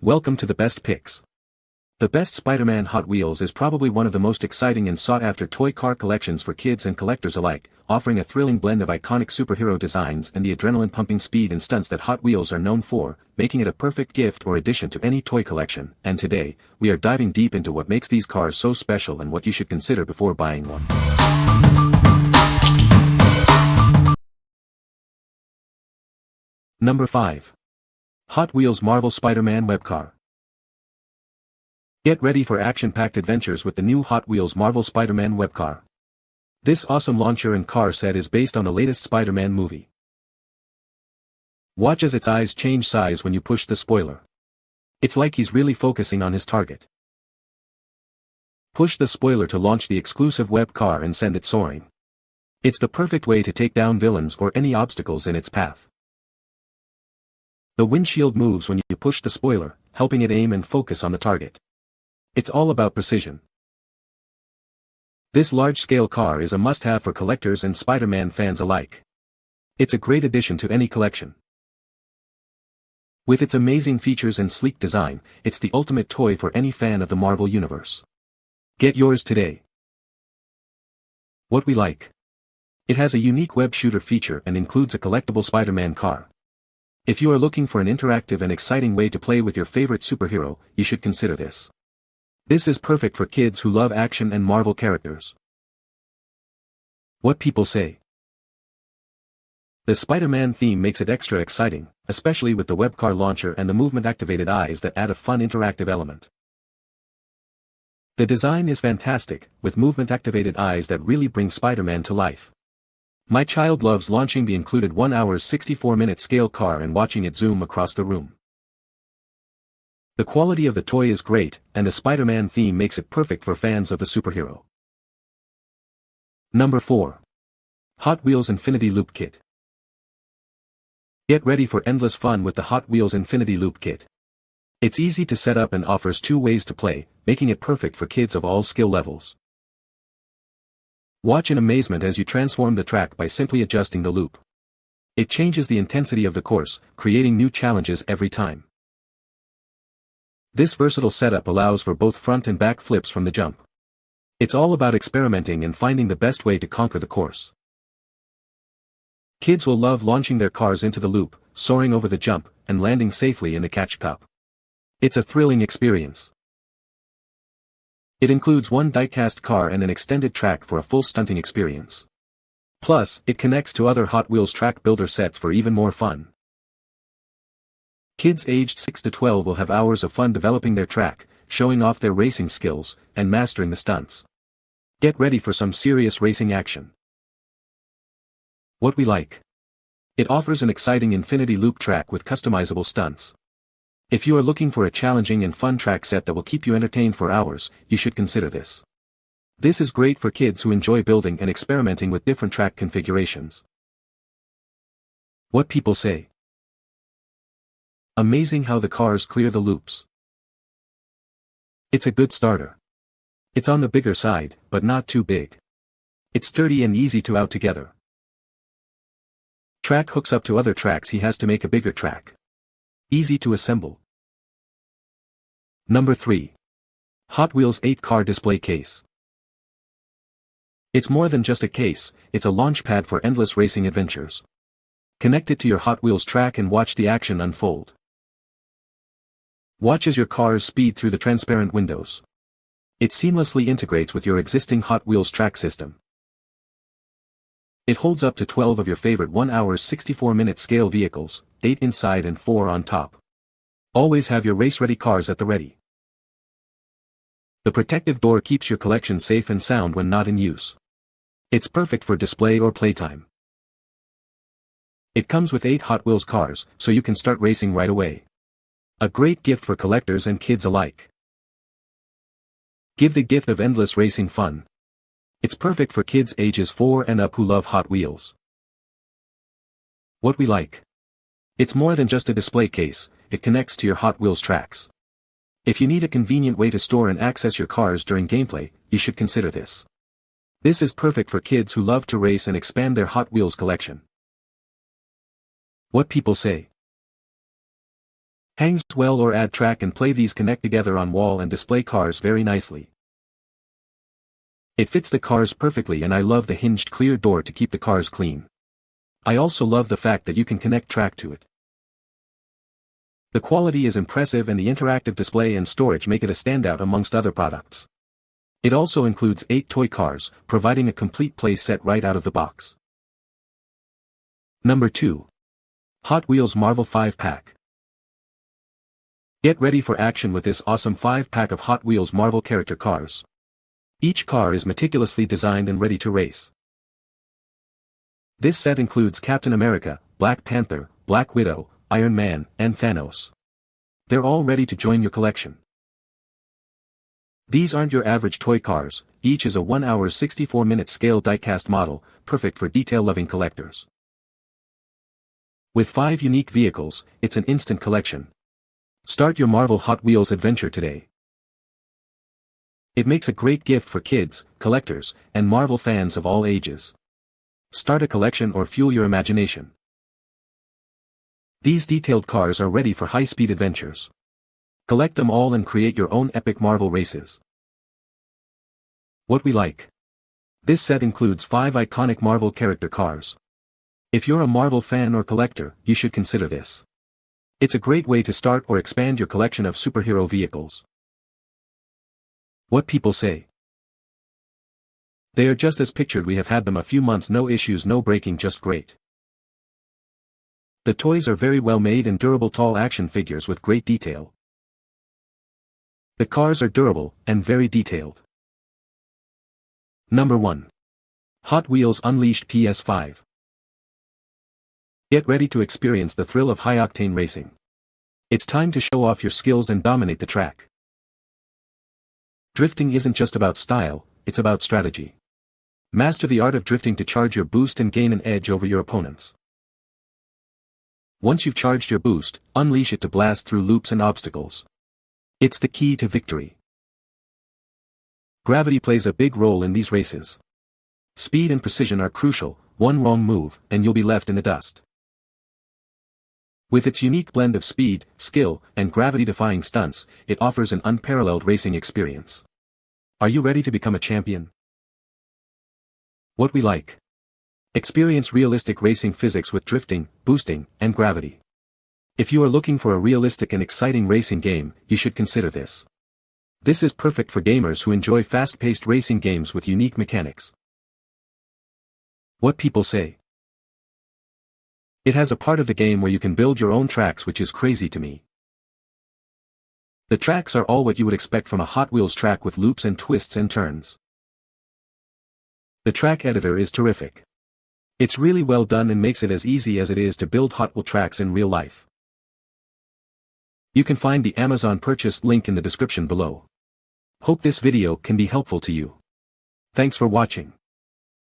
Welcome to the best picks. The best Spiderman Hot Wheels is probably one of the most exciting and sought-after toy car collections for kids and collectors alike, offering a thrilling blend of iconic superhero designs and the adrenaline-pumping speed and stunts that Hot Wheels are known for, making it a perfect gift or addition to any toy collection. And today, we are diving deep into what makes these cars so special and what you should consider before buying one. Number 5. Hot Wheels Marvel Spider-Man Web Car. Get ready for action-packed adventures with the new Hot Wheels Marvel Spider-Man Web Car. This awesome launcher and car set is based on the latest Spider-Man movie. Watch as its eyes change size when you push the spoiler. It's like he's really focusing on his target. Push the spoiler to launch the exclusive web car and send it soaring. It's the perfect way to take down villains or any obstacles in its path. The windshield moves when you push the spoiler, helping it aim and focus on the target. It's all about precision. This large-scale car is a must-have for collectors and Spider-Man fans alike. It's a great addition to any collection. With its amazing features and sleek design, it's the ultimate toy for any fan of the Marvel Universe. Get yours today. What we like. It has a unique web shooter feature and includes a collectible Spider-Man car. If you are looking for an interactive and exciting way to play with your favorite superhero, you should consider this. This is perfect for kids who love action and Marvel characters. What people say. The Spider-Man theme makes it extra exciting, especially with the web car launcher and the movement-activated eyes that add a fun interactive element. The design is fantastic, with movement-activated eyes that really bring Spider-Man to life. My child loves launching the included 1 hour 64-minute scale car and watching it zoom across the room. The quality of the toy is great, and the Spider-Man theme makes it perfect for fans of the superhero. Number 4. Hot Wheels Infinity Loop Kit. Get ready for endless fun with the Hot Wheels Infinity Loop Kit. It's easy to set up and offers 2 ways to play, making it perfect for kids of all skill levels. Watch in amazement as you transform the track by simply adjusting the loop. It changes the intensity of the course, creating new challenges every time. This versatile setup allows for both front and back flips from the jump. It's all about experimenting and finding the best way to conquer the course. Kids will love launching their cars into the loop, soaring over the jump, and landing safely in the catch cup. It's a thrilling experience. It includes one die-cast car and an extended track for a full stunting experience. Plus, it connects to other Hot Wheels track builder sets for even more fun. Kids aged 6 to 12 will have hours of fun developing their track, showing off their racing skills, and mastering the stunts. Get ready for some serious racing action. What we like. It offers an exciting infinity loop track with customizable stunts. If you are looking for a challenging and fun track set that will keep you entertained for hours, you should consider this. This is great for kids who enjoy building and experimenting with different track configurations. What people say. Amazing how the cars clear the loops. It's a good starter. It's on the bigger side, but not too big. It's sturdy and easy to out together. Track hooks up to other tracks he has to make a bigger track. Easy to assemble. Number 3. Hot Wheels 8-Car Display Case. It's more than just a case, it's a launch pad for endless racing adventures. Connect it to your Hot Wheels track and watch the action unfold. Watch as your cars speed through the transparent windows. It seamlessly integrates with your existing Hot Wheels track system. It holds up to 12 of your favorite 1 hour 64-minute scale vehicles, 8 inside and 4 on top. Always have your race-ready cars at the ready. The protective door keeps your collection safe and sound when not in use. It's perfect for display or playtime. It comes with 8 Hot Wheels cars, so you can start racing right away. A great gift for collectors and kids alike. Give the gift of endless racing fun. It's perfect for kids ages 4 and up who love Hot Wheels. What we like. It's more than just a display case, it connects to your Hot Wheels tracks. If you need a convenient way to store and access your cars during gameplay, you should consider this. This is perfect for kids who love to race and expand their Hot Wheels collection. What people say. Hangs well or add track and play. These connect together on wall and display cars very nicely. It fits the cars perfectly, and I love the hinged clear door to keep the cars clean. I also love the fact that you can connect track to it. The quality is impressive and the interactive display and storage make it a standout amongst other products. It also includes 8 toy cars, providing a complete play set right out of the box. Number 2. Hot Wheels Marvel 5-Pack. Get ready for action with this awesome 5-pack of Hot Wheels Marvel character cars. Each car is meticulously designed and ready to race. This set includes Captain America, Black Panther, Black Widow, Iron Man, and Thanos. They're all ready to join your collection. These aren't your average toy cars, each is a 1-hour 64-minute scale diecast model, perfect for detail-loving collectors. With 5 unique vehicles, it's an instant collection. Start your Marvel Hot Wheels adventure today. It makes a great gift for kids, collectors, and Marvel fans of all ages. Start a collection or fuel your imagination. These detailed cars are ready for high-speed adventures. Collect them all and create your own epic Marvel races. What we like. This set includes 5 iconic Marvel character cars. If you're a Marvel fan or collector, you should consider this. It's a great way to start or expand your collection of superhero vehicles. What people say. They are just as pictured. We have had them a few months, no issues, no breaking, just great. The toys are very well made and durable, tall action figures with great detail. The cars are durable and very detailed. Number 1. Hot Wheels Unleashed PS5. Get ready to experience the thrill of high-octane racing. It's time to show off your skills and dominate the track. Drifting isn't just about style, it's about strategy. Master the art of drifting to charge your boost and gain an edge over your opponents. Once you've charged your boost, unleash it to blast through loops and obstacles. It's the key to victory. Gravity plays a big role in these races. Speed and precision are crucial, one wrong move, and you'll be left in the dust. With its unique blend of speed, skill, and gravity-defying stunts, it offers an unparalleled racing experience. Are you ready to become a champion? What we like. Experience realistic racing physics with drifting, boosting, and gravity. If you are looking for a realistic and exciting racing game, you should consider this. This is perfect for gamers who enjoy fast-paced racing games with unique mechanics. What people say. It has a part of the game where you can build your own tracks, which is crazy to me. The tracks are all what you would expect from a Hot Wheels track with loops and twists and turns. The track editor is terrific. It's really well done and makes it as easy as it is to build Hot Wheels tracks in real life. You can find the Amazon purchase link in the description below. Hope this video can be helpful to you. Thanks for watching.